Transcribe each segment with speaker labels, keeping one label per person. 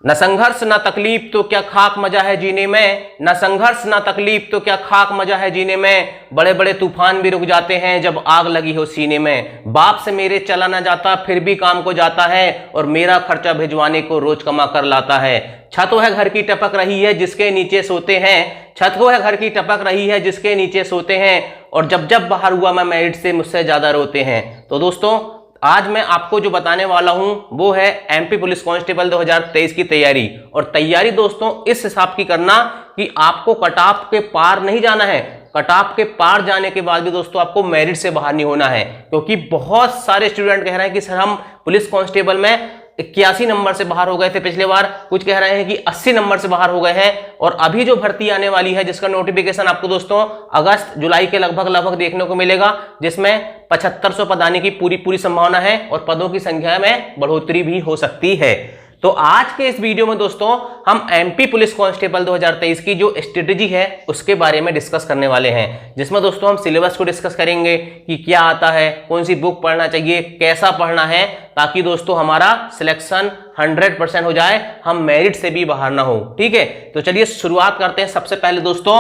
Speaker 1: न संघर्ष न तकलीफ तो क्या खाक मजा है जीने में, न संघर्ष न तकलीफ तो क्या खाक मजा है जीने में, बड़े बड़े तूफान भी रुक जाते हैं जब आग लगी हो सीने में, बाप से मेरे चला ना जाता फिर भी काम को जाता है, और मेरा खर्चा भिजवाने को रोज कमा कर लाता है। छत है घर की टपक रही है जिसके नीचे सोते हैं, छत है घर की टपक रही है जिसके नीचे सोते हैं, और जब जब बाहर हुआ मैं मेरिट से मुझसे ज्यादा रोते हैं। तो दोस्तों आज मैं आपको जो बताने वाला हूं वो है एमपी पुलिस कांस्टेबल 2023 की तैयारी। और तैयारी दोस्तों इस हिसाब की करना कि आपको कट ऑफ के पार नहीं जाना है, कट ऑफ के पार जाने के बाद भी दोस्तों आपको मेरिट से बाहर नहीं होना है, क्योंकि बहुत सारे स्टूडेंट कह रहे हैं कि सर हम पुलिस कांस्टेबल में 81 नंबर से बाहर हो गए थे पिछले बार, कुछ कह रहे हैं कि 80 नंबर से बाहर हो गए हैं, और अभी जो भर्ती आने वाली है जिसका नोटिफिकेशन आपको दोस्तों अगस्त जुलाई के लगभग देखने को मिलेगा, जिसमें 7500 पद आने की पूरी संभावना है और पदों की संख्या में बढ़ोतरी भी हो सकती है। तो आज के इस वीडियो में दोस्तों हम एमपी पुलिस कांस्टेबल 2023 की जो स्ट्रेटेजी है उसके बारे में डिस्कस करने वाले हैं, जिसमें दोस्तों हम सिलेबस को डिस्कस करेंगे कि क्या आता है, कौन सी बुक पढ़ना चाहिए, कैसा पढ़ना है, ताकि दोस्तों हमारा सिलेक्शन 100% हो जाए, हम मेरिट से भी बाहर ना हो। ठीक है, तो चलिए शुरुआत करते हैं। सबसे पहले दोस्तों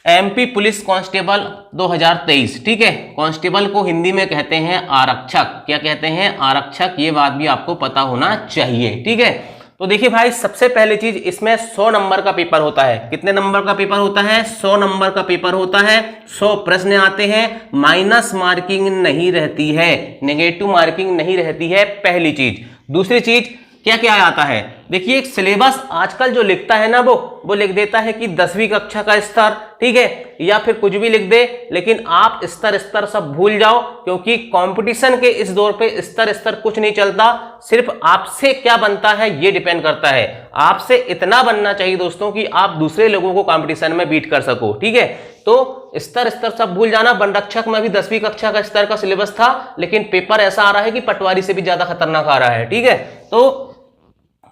Speaker 1: एमपी पुलिस कांस्टेबल 2023, ठीक है, कांस्टेबल को हिंदी में कहते हैं आरक्षक। क्या कहते हैं? आरक्षक। ये बात भी आपको पता होना चाहिए। ठीक है, तो देखिए भाई सबसे पहली चीज इसमें 100 नंबर का पेपर होता है। कितने नंबर का पेपर होता है? 100 नंबर का पेपर होता है। 100 प्रश्न आते हैं, माइनस मार्किंग नहीं रहती है, नेगेटिव मार्किंग नहीं रहती है, पहली चीज। दूसरी चीज क्या क्या आता है? देखिए एक सिलेबस आजकल जो लिखता है ना वो लिख देता है कि 10वीं कक्षा का स्तर, ठीक है, या फिर कुछ भी लिख दे, लेकिन आप स्तर सब भूल जाओ, क्योंकि कंपटीशन के इस दौर पे स्तर कुछ नहीं चलता, सिर्फ आपसे क्या बनता है ये डिपेंड करता है। आपसे इतना बनना चाहिए दोस्तों कि आप दूसरे लोगों को कंपटीशन में बीट कर सको। ठीक है, तो स्तर सब भूल जाना। वन रक्षक में भी 10वीं कक्षा का स्तर का सिलेबस था, लेकिन पेपर ऐसा आ रहा है कि पटवारी से भी ज्यादा खतरनाक आ रहा है। ठीक है, तो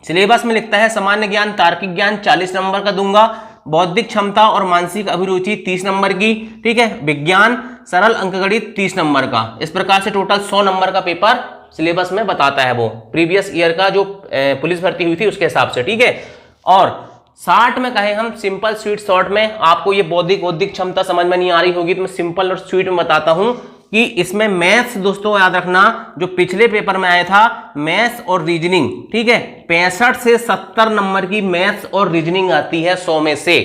Speaker 1: सिलेबस में लिखता है सामान्य ज्ञान तार्किक ज्ञान 40 नंबर का दूंगा, बौद्धिक क्षमता और मानसिक अभिरुचि 30 नंबर की, ठीक है, विज्ञान सरल अंकगणित 30 नंबर का। इस प्रकार से टोटल 100 नंबर का पेपर सिलेबस में बताता है वो प्रीवियस ईयर का जो पुलिस भर्ती हुई थी उसके हिसाब से। ठीक है, और 60 में कहें हम सिंपल स्वीट शॉर्ट में, आपको ये बौद्धिक क्षमता समझ में नहीं आ रही होगी तो मैं सिंपल और स्वीट में बताता हूं कि इसमें मैथ्स दोस्तों याद रखना जो पिछले पेपर में आया था मैथ्स और रीजनिंग, ठीक है, 65 से 70 नंबर की मैथ्स और रीजनिंग आती है 100 में से,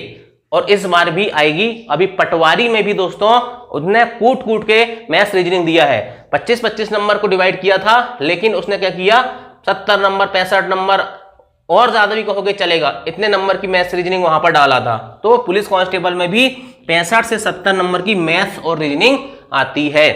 Speaker 1: और इस बार भी आएगी। अभी पटवारी में भी दोस्तों उसने कूट के मैथ्स रीजनिंग दिया है, 25-25 नंबर को डिवाइड किया था, लेकिन उसने क्या किया 70 नंबर 65 नंबर और ज्यादा भी कहोगे चलेगा, इतने नंबर की मैथ्स रीजनिंग वहां पर डाला था। तो पुलिस कांस्टेबल में भी 65 से 70 नंबर की मैथ्स और रीजनिंग आती है।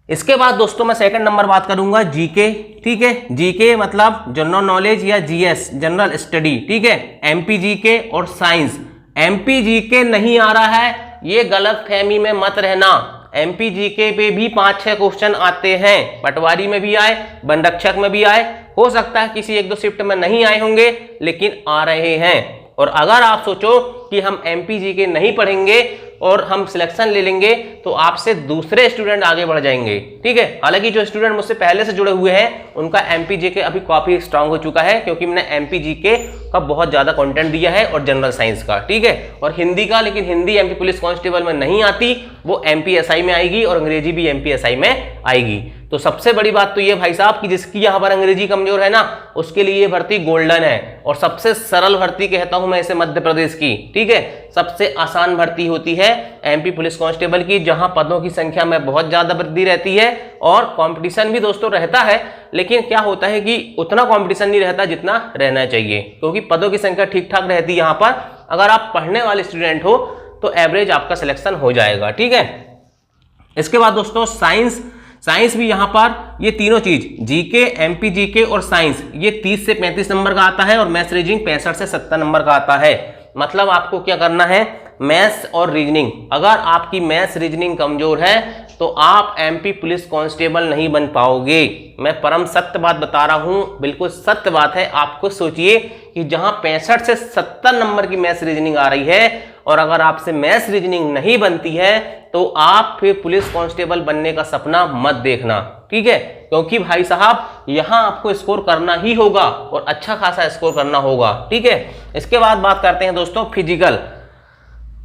Speaker 1: इसके बाद दोस्तों मैं सेकंड नंबर बात करूंगा जीके। ठीक है, जीके मतलब जनरल नॉलेज या जीएस जनरल स्टडी। ठीक है, एमपी जीके और साइंस। एमपी जीके नहीं आ रहा है ये गलत फहमी में मत रहना, एमपी जीके पे भी 5-6 क्वेश्चन आते हैं, पटवारी में भी आए, वन रक्षक में भी आए, हो सकता है किसी 1-2 शिफ्ट में नहीं आए होंगे लेकिन आ रहे हैं। और अगर आप सोचो कि हम एमपी जीके नहीं पढ़ेंगे और हम सिलेक्शन ले लेंगे तो आपसे दूसरे स्टूडेंट आगे बढ़ जाएंगे। ठीक है, हालांकि जो स्टूडेंट मुझसे पहले से जुड़े हुए हैं उनका एमपी जीके अभी काफी स्ट्रांग हो चुका है, क्योंकि मैंने एमपी जीके का बहुत ज्यादा कंटेंट दिया है और जनरल साइंस का। ठीक है, और हिंदी का, लेकिन हिंदी एमपी पुलिस कांस्टेबल में नहीं आती, वो एमपी एसआई में आएगी और अंग्रेजी भी एमपी एसआई में आएगी। तो सबसे बड़ी बात तो ये भाई साहब कि जिसकी यहाँ पर अंग्रेजी कमजोर है ना उसके लिए ये भर्ती गोल्डन है, और सबसे सरल भर्ती कहता हूं मैं इसे मध्य प्रदेश की। ठीक है, सबसे आसान भर्ती होती है एमपी पुलिस कांस्टेबल की, जहां पदों की संख्या में बहुत ज्यादा वृद्धि रहती है और कंपटीशन भी दोस्तों रहता है, लेकिन क्या होता है कि उतना कंपटीशन नहीं रहता जितना रहना चाहिए, क्योंकि पदों की संख्या ठीक ठाक रहती है। यहाँ पर अगर आप पढ़ने वाले स्टूडेंट हो तो एवरेज आपका सिलेक्शन हो जाएगा। ठीक है, इसके बाद दोस्तों साइंस भी यहाँ पर ये तीनों चीज जीके, एमपी जीके और साइंस ये 30 से 35 नंबर का आता है, और मैथ्स रीजनिंग 65 से 70 नंबर का आता है। मतलब आपको क्या करना है, मैथ्स और रीजनिंग। अगर आपकी मैथ्स रीजनिंग कमजोर है तो आप एमपी पुलिस कांस्टेबल नहीं बन पाओगे। मैं परम सत्य बात बता रहा हूं, बिल्कुल सत्य बात है। आप खुद सोचिए कि जहां 65 से 70 नंबर की मैथ्स रीजनिंग आ रही है और अगर आपसे मैथ्स रीजनिंग नहीं बनती है तो आप फिर पुलिस कांस्टेबल बनने का सपना मत देखना, ठीक है। क्योंकि भाई साहब यहां आपको स्कोर करना ही होगा और अच्छा खासा स्कोर करना होगा, ठीक है। इसके बाद बात करते हैं दोस्तों फिजिकल।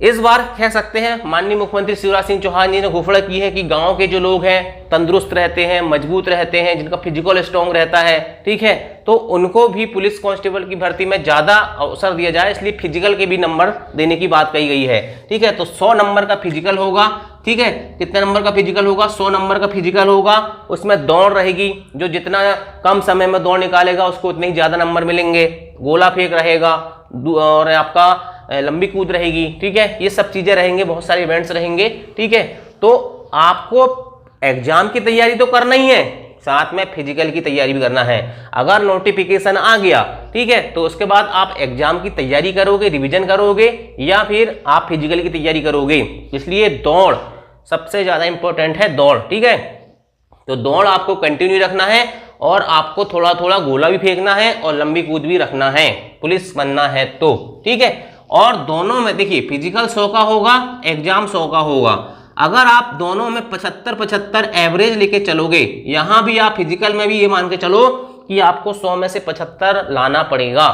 Speaker 1: इस बार कह सकते हैं माननीय मुख्यमंत्री शिवराज सिंह चौहान जी ने घोषणा की है कि गांव के जो लोग हैं तंदुरुस्त रहते हैं, मजबूत रहते हैं, जिनका फिजिकल स्ट्रांग रहता है, ठीक है, तो उनको भी पुलिस कांस्टेबल की भर्ती में ज्यादा अवसर दिया जाए, इसलिए फिजिकल के भी नंबर देने की बात कही गई है, ठीक है। तो 100 नंबर का फिजिकल होगा, ठीक है। कितने नंबर का फिजिकल होगा? 100 नंबर का फिजिकल होगा। उसमें दौड़ रहेगी, जो जितना कम समय में दौड़ निकालेगा उसको उतने ही ज्यादा नंबर मिलेंगे। गोला फेंक रहेगा और आपका लंबी कूद रहेगी, ठीक है। ये सब चीजें रहेंगे, बहुत सारे इवेंट्स रहेंगे, ठीक है। तो आपको एग्जाम की तैयारी तो करना ही है, साथ में फिजिकल की तैयारी भी करना है। अगर नोटिफिकेशन आ गया, ठीक है, तो उसके बाद आप एग्जाम की तैयारी करोगे, रिवीजन करोगे या फिर आप फिजिकल की तैयारी करोगे। इसलिए दौड़ सबसे ज्यादा इंपॉर्टेंट है, दौड़, ठीक है। तो दौड़ आपको कंटिन्यू रखना है और आपको थोड़ा थोड़ा गोला भी फेंकना है और लंबी कूद भी रखना है, पुलिस बनना है तो, ठीक है। और दोनों में देखिए फिजिकल 100 का होगा, एग्जाम 100 का होगा। अगर आप दोनों में 75-75 एवरेज लेके चलोगे, यहां भी आप फिजिकल में भी ये मान के चलो कि आपको 100 में से 75 लाना पड़ेगा,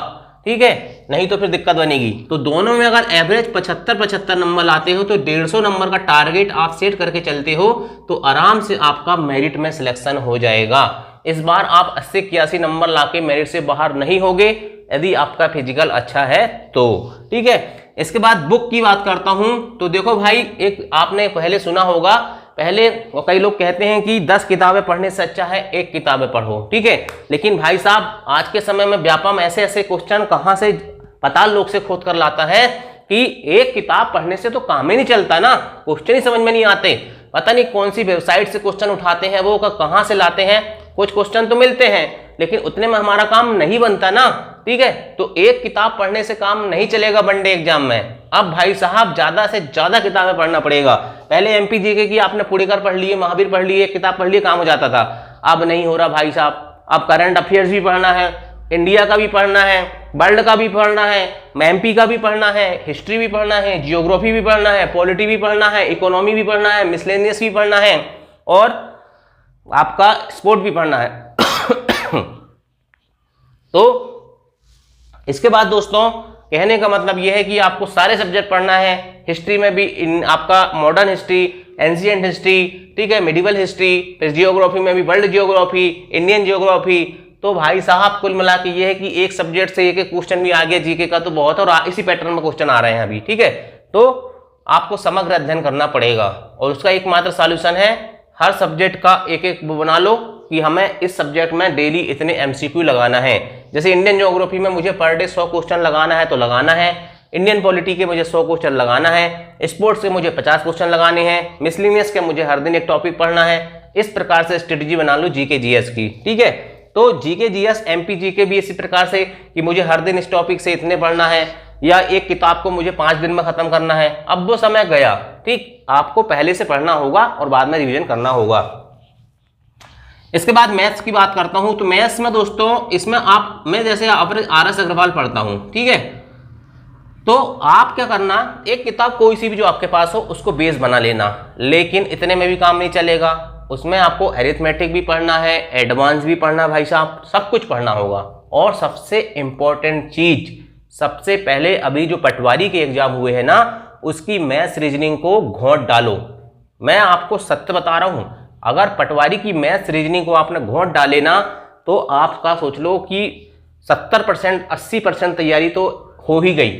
Speaker 1: ठीक है, नहीं तो फिर दिक्कत बनेगी। तो दोनों में अगर एवरेज 75-75 नंबर लाते हो तो 150 नंबर का टारगेट आप सेट करके चलते हो तो आराम से आपका मेरिट में सिलेक्शन हो जाएगा। इस बार आप 80-81 नंबर लाके मेरिट से बाहर नहीं होगे यदि आपका फिजिकल अच्छा है तो, ठीक है। इसके बाद बुक की बात करता हूं तो देखो भाई, एक आपने पहले सुना होगा, पहले कई लोग कहते हैं कि 10 किताबें पढ़ने से अच्छा है 1 किताबें पढ़ो, ठीक है। लेकिन भाई साहब आज के समय में व्यापम ऐसे ऐसे क्वेश्चन कहां से पताल लोक से खोद कर लाता है कि 1 किताब पढ़ने से तो काम ही नहीं चलता ना, क्वेश्चन ही समझ में नहीं आते। पता नहीं कौन सी वेबसाइट से क्वेश्चन उठाते हैं, वो कहां से लाते हैं। कुछ क्वेश्चन तो मिलते हैं लेकिन उतने में हमारा काम नहीं बनता ना, ठीक है। तो 1 किताब पढ़ने से काम नहीं चलेगा वनडे एग्जाम में। अब भाई साहब ज्यादा से ज्यादा किताबें पढ़ना पड़ेगा। पहले एमपी जीके की आपने पुड़ेकर पढ़ लिए, महावीर पढ़ लिए, 1 किताब पढ़ लिए, काम हो जाता था। अब नहीं हो रहा भाई साहब, अब करंट अफेयर्स भी पढ़ना है, इंडिया का भी पढ़ना है, वर्ल्ड का भी पढ़ना है, एमपी का भी पढ़ना है, हिस्ट्री भी पढ़ना है, जियोग्राफी भी पढ़ना है, पॉलिटी भी पढ़ना है, इकोनॉमी भी पढ़ना है, मिसलेनियस भी पढ़ना है और आपका स्पोर्ट भी पढ़ना है। तो इसके बाद दोस्तों कहने का मतलब यह है कि आपको सारे सब्जेक्ट पढ़ना है। हिस्ट्री में भी आपका मॉडर्न हिस्ट्री, एंशिएंट हिस्ट्री, ठीक है, मिडिवल हिस्ट्री, फिर जियोग्राफी में भी वर्ल्ड जियोग्राफी, इंडियन जियोग्राफी। तो भाई साहब कुल मिला के ये है कि एक सब्जेक्ट से एक क्वेश्चन भी आ गया जीके का तो बहुत, और इसी पैटर्न में क्वेश्चन आ रहे हैं अभी, ठीक है। तो आपको समग्र अध्ययन करना पड़ेगा और उसका एकमात्र सॉल्यूशन है हर सब्जेक्ट का एक एक बना लो कि हमें इस सब्जेक्ट में डेली इतने एमसीक्यू लगाना है। जैसे इंडियन ज्योग्राफी में मुझे पर डे 100 क्वेश्चन लगाना है तो लगाना है, इंडियन पॉलिटी के मुझे 100 क्वेश्चन लगाना है, स्पोर्ट्स के मुझे 50 क्वेश्चन लगाने हैं, मिसलिनियस के मुझे हर दिन एक टॉपिक पढ़ना है। इस प्रकार से स्ट्रेटेजी बना लो जीके जीएस की, ठीक है। तो जीके जीएस एमपी जीके भी इसी प्रकार से कि मुझे हर दिन इस टॉपिक से इतने पढ़ना है या एक किताब को मुझे 5 दिन में खत्म करना है। अब वो समय गया, ठीक, आपको पहले से पढ़ना होगा और बाद में रिवीजन करना होगा। इसके बाद मैथ्स की बात करता हूं तो मैथ्स में दोस्तों इसमें मैं जैसे आर.एस. अग्रवाल पढ़ता हूं, ठीक है, तो आप क्या करना, एक किताब कोई सी भी जो आपके पास हो उसको बेस बना लेना। लेकिन इतने में भी काम नहीं चलेगा, उसमें आपको अरिथमेटिक भी पढ़ना है, एडवांस भी पढ़ना, भाई साहब सब कुछ पढ़ना होगा। और सबसे इंपॉर्टेंट चीज, सबसे पहले अभी जो पटवारी के एग्जाम हुए हैं ना, उसकी मैथ्स रीजनिंग को घोंट डालो। मैं आपको सत्य बता रहा हूं, अगर पटवारी की मैथ्स रीजनिंग को आपने घोंट डाले ना तो आपका सोच लो कि 70% 80% तैयारी तो हो ही गई,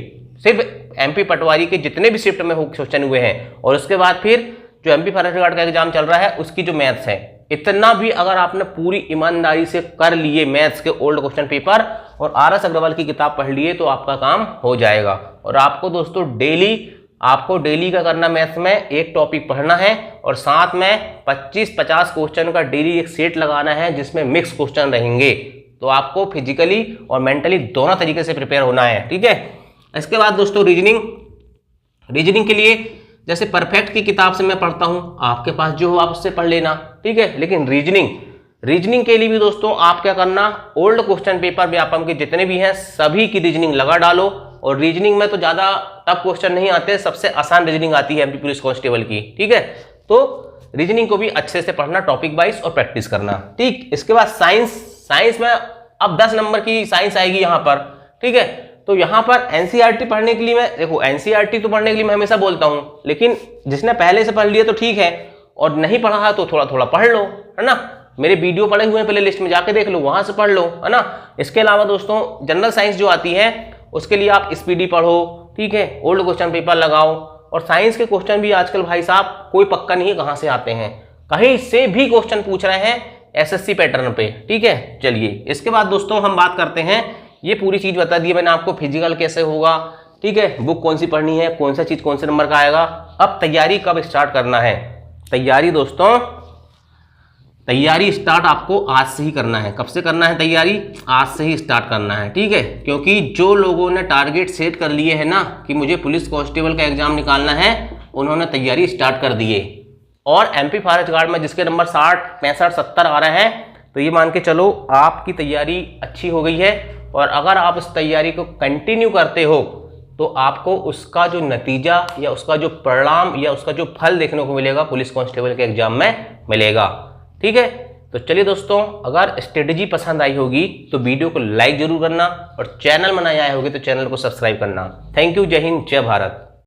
Speaker 1: सिर्फ एमपी पटवारी के जितने भी शिफ्ट में क्वेश्चन हुए हैं। और उसके बाद फिर जो एमपी फॉरेस्ट गार्ड का एग्जाम चल रहा है उसकी जो मैथ्स है, इतना भी अगर आपने पूरी ईमानदारी से कर लिए मैथ्स के ओल्ड क्वेश्चन पेपर और आर.एस. अग्रवाल की किताब पढ़ लिए तो आपका काम हो जाएगा। और आपको दोस्तों डेली का करना, मैथ्स में एक टॉपिक पढ़ना है और साथ में 25-50 क्वेश्चन का डेली एक सेट लगाना है जिसमें मिक्स क्वेश्चन रहेंगे। तो आपको फिजिकली और मेंटली दोनों तरीके से प्रिपेयर होना है, ठीक है। इसके बाद दोस्तों रीजनिंग, रीजनिंग के लिए जैसे परफेक्ट की किताब से मैं पढ़ता हूं, आपके पास जो हो आप उससे पढ़ लेना, ठीक है। लेकिन रीजनिंग के लिए भी दोस्तों आप क्या करना, ओल्ड क्वेश्चन पेपर व्यापम के जितने भी हैं सभी की रीजनिंग लगा डालो। और रीजनिंग में तो ज्यादा टफ क्वेश्चन नहीं आते, सबसे आसान रीजनिंग आती है एमपी पुलिस कांस्टेबल की, ठीक है। तो रीजनिंग को भी अच्छे से पढ़ना, टॉपिक वाइज और प्रैक्टिस करना, ठीक। इसके बाद साइंस में अब 10 नंबर की साइंस आएगी यहाँ पर, ठीक है। तो यहाँ पर एनसीईआरटी पढ़ने के लिए मैं देखो, एनसीईआरटी तो पढ़ने के लिए मैं हमेशा बोलता हूँ, लेकिन जिसने पहले से पढ़ लिया तो ठीक है, और नहीं पढ़ा है तो थोड़ा थोड़ा पढ़ लो, है ना। मेरे वीडियो पड़े हुए हैं प्ले लिस्ट में, जाके देख लो, वहां से पढ़ लो, है ना। इसके अलावा दोस्तों जनरल साइंस जो आती है उसके लिए आप स्पीडी पढ़ो, ठीक है, ओल्ड क्वेश्चन पेपर लगाओ। और साइंस के क्वेश्चन भी आजकल भाई साहब कोई पक्का नहीं है कहां से आते हैं, कहीं से भी क्वेश्चन पूछ रहे हैं एसएससी पैटर्न पे, ठीक है। चलिए इसके बाद दोस्तों हम बात करते हैं, ये पूरी चीज बता दी मैंने आपको, फिजिकल कैसे होगा, ठीक है, बुक कौन सी पढ़नी है, कौन सा चीज कौन से नंबर का आएगा। अब तैयारी कब स्टार्ट करना है, तैयारी दोस्तों, तैयारी स्टार्ट आपको आज से ही करना है। कब से करना है तैयारी, आज से ही स्टार्ट करना है, ठीक है। क्योंकि जो लोगों ने टारगेट सेट कर लिए है ना कि मुझे पुलिस कांस्टेबल का एग्जाम निकालना है, उन्होंने तैयारी स्टार्ट कर दिए। और एमपी फॉरेस्ट गार्ड में जिसके नंबर 60, 65, 70 आ रहे हैं, तो ये मान के चलो आपकी तैयारी अच्छी हो गई है। और अगर आप इस तैयारी को कंटिन्यू करते हो तो आपको उसका जो नतीजा या उसका जो परिणाम या उसका जो फल देखने को मिलेगा पुलिस कांस्टेबल के एग्जाम में मिलेगा, ठीक है। तो चलिए दोस्तों, अगर स्ट्रेटेजी पसंद आई होगी तो वीडियो को लाइक जरूर करना, और चैनल में नए आए होगे तो चैनल को सब्सक्राइब करना। थैंक यू, जय हिंद, जय भारत।